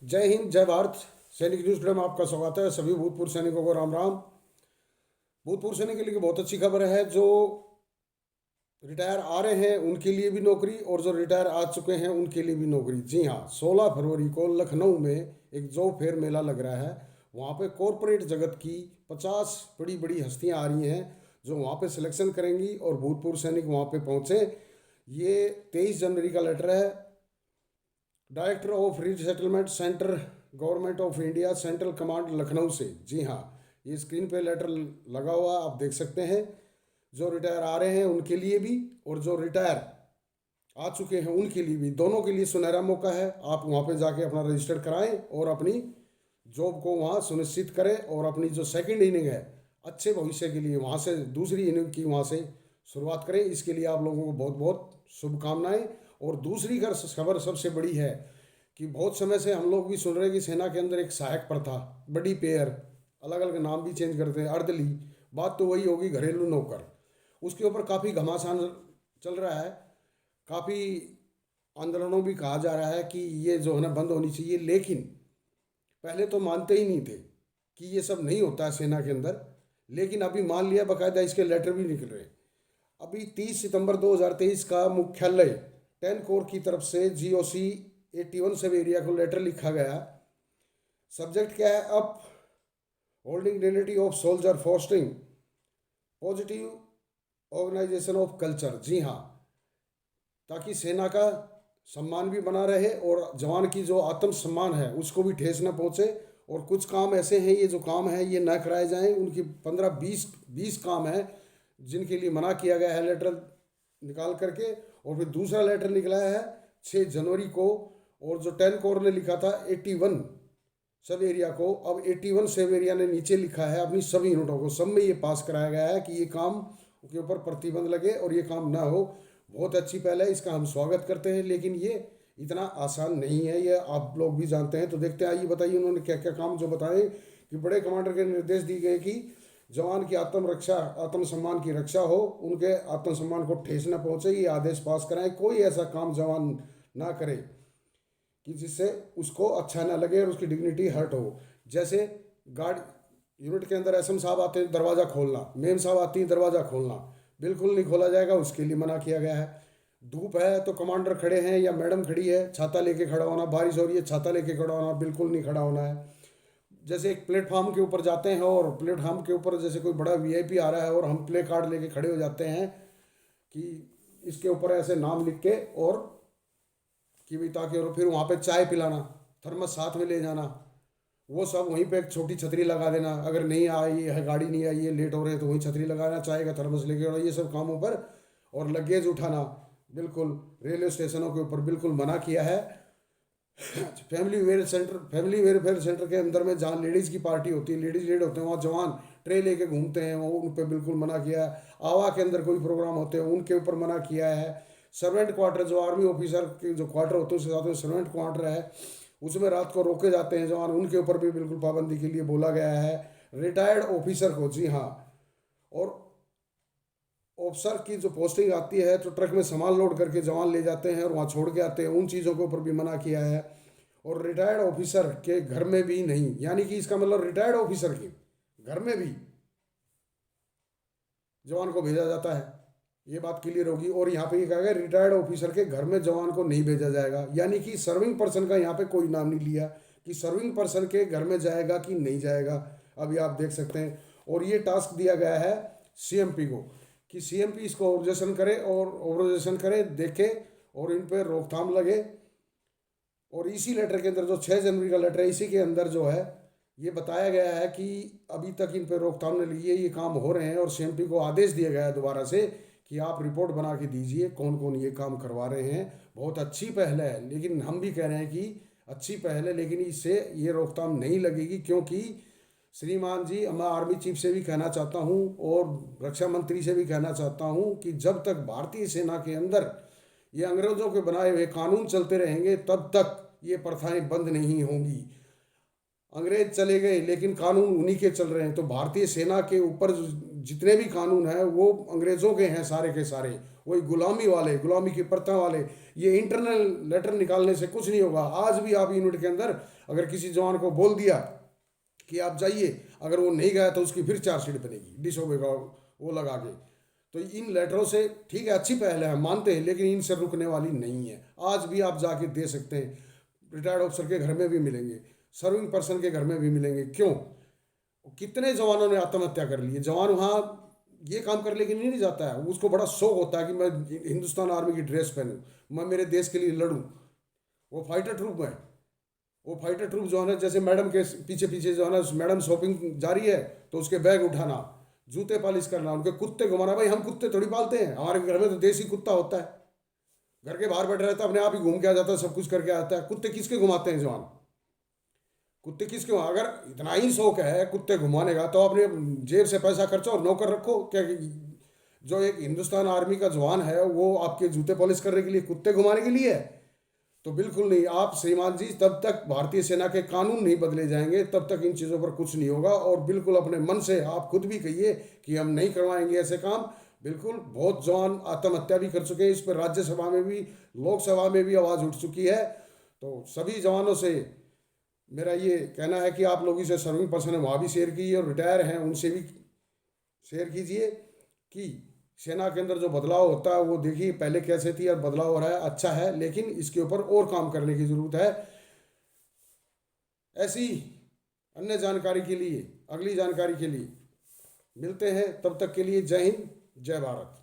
जय हिंद जय भारत। सैनिक न्यूज टुडे में आपका स्वागत है। सभी भूतपूर्व सैनिकों को राम राम। भूतपूर्व सैनिक के लिए बहुत अच्छी खबर है। जो रिटायर आ रहे हैं उनके लिए भी नौकरी और जो रिटायर आ चुके हैं उनके लिए भी नौकरी। जी हाँ, 16 फरवरी को लखनऊ में एक जॉब फेयर मेला लग रहा है। वहाँ पे कॉरपोरेट जगत की 50 बड़ी बड़ी हस्तियाँ आ रही हैं जो वहाँ पे सिलेक्शन करेंगी और भूतपूर्व सैनिक वहाँ पे पहुँचे। ये 23 जनवरी का लेटर है। Director of resettlement centre, government of India, central command, Lucknow से। जी हाँ, ये स्क्रीन पे लेटर लगा हुआ आप देख सकते हैं। जो रिटायर आ रहे हैं उनके लिए भी और जो रिटायर आ चुके हैं उनके लिए भी, दोनों के लिए सुनहरा मौका है। आप वहाँ पे जाके अपना रजिस्टर कराएं और अपनी जॉब को वहाँ सुनिश्चित करें और अपनी जो सेकंड इनिंग है अच्छे भविष्य के लिए वहाँ से दूसरी इनिंग की वहाँ से शुरुआत करें। इसके लिए आप लोगों को बहुत बहुत शुभकामनाएं। और दूसरी खबर सबसे बड़ी है कि बहुत समय से हम लोग भी सुन रहे हैं कि सेना के अंदर एक सहायक प्रथा, बड़ी पेयर, अलग अलग नाम भी चेंज करते हैं, अर्दली, बात तो वही होगी, घरेलू नौकर। उसके ऊपर काफ़ी घमासान चल रहा है। काफ़ी आंदोलनों भी कहा जा रहा है कि ये जो है ना बंद होनी चाहिए। लेकिन पहले तो मानते ही नहीं थे कि ये सब नहीं होता है सेना के अंदर। लेकिन अभी मान लिया, बाकायदा इसके लेटर भी निकल रहे हैं। अभी 30 सितंबर 2023 का मुख्यालय 10 कोर की तरफ से GOC 81 सब एरिया को लेटर लिखा गया। सब्जेक्ट क्या है? Upholding dignity of soldier, fostering positive organisation of culture. जी हाँ, ताकि सेना का सम्मान भी बना रहे और जवान की जो आत्मसम्मान है उसको भी ठेस न पहुँचे। और कुछ काम ऐसे हैं, ये जो काम है ये न कराए जाएं। उनकी 15-20 काम है जिनके लिए मना किया गया है लेटर निकाल करके। और फिर दूसरा लेटर निकला है 6 जनवरी को। और जो 10 कोर ने लिखा था 81 सब एरिया को, अब 81 सब एरिया ने नीचे लिखा है अपनी सभी यूनिटों को। सब में ये पास कराया गया है कि ये काम के ऊपर प्रतिबंध लगे और ये काम ना हो। बहुत अच्छी पहल है, इसका हम स्वागत करते हैं। लेकिन ये इतना आसान नहीं है, ये आप लोग भी जानते हैं। तो देखते हैं, आइए बताइए उन्होंने क्या क्या काम जो बताए कि बड़े कमांडर के निर्देश दिए गए कि जवान की आत्मरक्षा, आत्मसम्मान की रक्षा हो, उनके आत्मसम्मान को ठेस न पहुंचे, ये आदेश पास कराएं। कोई ऐसा काम जवान ना करे कि जिससे उसको अच्छा ना लगे और उसकी डिग्निटी हर्ट हो। जैसे गार्ड यूनिट के अंदर SM साहब आते हैं दरवाज़ा खोलना, मेम साहब आती हैं दरवाज़ा खोलना, बिल्कुल नहीं खोला जाएगा, उसके लिए मना किया गया है। धूप है तो कमांडर खड़े हैं या मैडम खड़ी है, छाता लेके खड़ा होना, बारिश हो रही है छाता लेके खड़ा होना, बिल्कुल नहीं खड़ा होना है। जैसे एक प्लेटफार्म के ऊपर जाते हैं और प्लेटफार्म के ऊपर जैसे कोई बड़ा VIP आ रहा है और हम प्ले कार्ड लेके खड़े हो जाते हैं कि इसके ऊपर ऐसे नाम लिख के, और कि भी ताकि, और फिर वहाँ पे चाय पिलाना, थर्मस साथ में ले जाना, वो सब वहीं पे एक छोटी छतरी लगा देना। अगर नहीं आई है गाड़ी, नहीं आई है, लेट हो रहे हैं, तो वहीं छतरी लगाना, चाय का थर्मस लेके आना, ये सब कामों पर। और लगेज उठाना बिल्कुल रेलवे स्टेशनों के ऊपर बिल्कुल मना किया है। फैमिली वेलफेयर सेंटर के अंदर में जहाँ लेडीज़ की पार्टी होती है, लेडीज़ लेड होते हैं, वहाँ जवान ट्रे लेके घूमते हैं, वो उन पर बिल्कुल मना किया है। आवा के अंदर कोई प्रोग्राम होते हैं उनके ऊपर मना किया है। सर्वेंट क्वार्टर, जो आर्मी ऑफिसर के जो क्वार्टर होते हैं उसके साथ में सर्वेंट क्वार्टर है, उसमें रात को रोके जाते हैं जवान, उनके ऊपर भी बिल्कुल पाबंदी के लिए बोला गया है। रिटायर्ड ऑफिसर को, जी हाँ, और ऑफिसर की जो पोस्टिंग आती है तो ट्रक में सामान लोड करके जवान ले जाते हैं और वहाँ छोड़ के आते हैं, उन चीज़ों के ऊपर भी मना किया है। और रिटायर्ड ऑफिसर के घर में भी नहीं, यानी कि इसका मतलब रिटायर्ड ऑफिसर के घर में भी जवान को भेजा जाता है, ये बात क्लियर होगी। और यहाँ पे ये कहा गया रिटायर्ड ऑफिसर के घर में जवान को नहीं भेजा जाएगा, यानी कि सर्विंग पर्सन का यहाँ पे कोई नाम नहीं लिया कि सर्विंग पर्सन के घर में जाएगा कि नहीं जाएगा। अभी आप देख सकते हैं। और ये टास्क दिया गया है CMP को कि CMP इसको ऑब्जर्वेशन करे और ऑब्जर्वेशन करे, देखे और इन पर रोकथाम लगे। और इसी लेटर के अंदर जो 6 जनवरी का लेटर है, इसी के अंदर जो है ये बताया गया है कि अभी तक इन पर रोकथाम न लिए, ये काम हो रहे हैं। और CMP को आदेश दिया गया है दोबारा से कि आप रिपोर्ट बना के दीजिए कौन कौन ये काम करवा रहे हैं। बहुत अच्छी पहल है, लेकिन हम भी कह रहे हैं कि अच्छी पहल है लेकिन इससे ये रोकथाम नहीं लगेगी। क्योंकि श्रीमान जी, मैं आर्मी चीफ से भी कहना चाहता हूँ और रक्षा मंत्री से भी कहना चाहता हूँ कि जब तक भारतीय सेना के अंदर ये अंग्रेजों के बनाए हुए कानून चलते रहेंगे तब तक ये प्रथाएं बंद नहीं होंगी। अंग्रेज चले गए लेकिन कानून उन्हीं के चल रहे हैं। तो भारतीय सेना के ऊपर जितने भी कानून हैं वो अंग्रेज़ों के हैं सारे के सारे, वही गुलामी वाले, गुलामी की प्रथा वाले। ये इंटरनल लेटर निकालने से कुछ नहीं होगा। आज भी आप यूनिट के अंदर अगर किसी जवान को बोल दिया कि आप जाइए, अगर वो नहीं गया तो उसकी फिर चार्जशीट बनेगी डिसओबे का वो लगा के। तो इन लेटरों से ठीक है, अच्छी पहल है, हम मानते हैं, लेकिन इनसे रुकने वाली नहीं है। आज भी आप जाके दे सकते हैं, रिटायर्ड ऑफिसर के घर में भी मिलेंगे, सर्विंग पर्सन के घर में भी मिलेंगे। क्यों? कितने जवानों ने आत्महत्या कर ली है। जवान वहाँ ये काम कर लेके नहीं जाता है, उसको बड़ा शौक होता है कि मैं हिंदुस्तान आर्मी की ड्रेस पहनूं, मैं मेरे देश के लिए लड़ूं। वो फाइटर ट्रूप है, वो फाइटर ट्रूप जो है ना, जैसे मैडम के पीछे पीछे जो है ना, मैडम शॉपिंग जा रही है तो उसके बैग उठाना, जूते पॉलिश करना, उनके कुत्ते घुमाना। भाई हम कुत्ते थोड़ी पालते हैं, हमारे घर में तो देसी कुत्ता होता है, घर के बाहर बैठा रहता है, अपने आप ही घूम के आ जाता है, सब कुछ करके आता है। कुत्ते किसके घुमाते हैं जवान? कुत्ते किसके? अगर इतना ही शौक है कुत्ते घुमाने का तो अपने जेब से पैसा खर्चो और नौकर रखो। क्या जो एक हिंदुस्तान आर्मी का जवान है वो आपके जूते पॉलिश करने के लिए, कुत्ते घुमाने के लिए है? तो बिल्कुल नहीं। आप श्रीमान जी, तब तक भारतीय सेना के कानून नहीं बदले जाएंगे, तब तक इन चीज़ों पर कुछ नहीं होगा। और बिल्कुल अपने मन से आप खुद भी कहिए कि हम नहीं करवाएंगे ऐसे काम। बिल्कुल, बहुत जवान आत्महत्या भी कर चुके हैं, इस पर राज्यसभा में भी, लोकसभा में भी आवाज़ उठ चुकी है। तो सभी जवानों से मेरा ये कहना है कि आप लोग इसे सर्विंग पर्सन है वहाँ भी शेयर कीजिए, और रिटायर हैं उनसे भी शेयर कीजिए कि सेना के अंदर जो बदलाव होता है वो देखिए पहले कैसे थी और बदलाव हो रहा है, अच्छा है, लेकिन इसके ऊपर और काम करने की ज़रूरत है। ऐसी अन्य जानकारी के लिए, अगली जानकारी के लिए मिलते हैं, तब तक के लिए जय हिंद, जय भारत।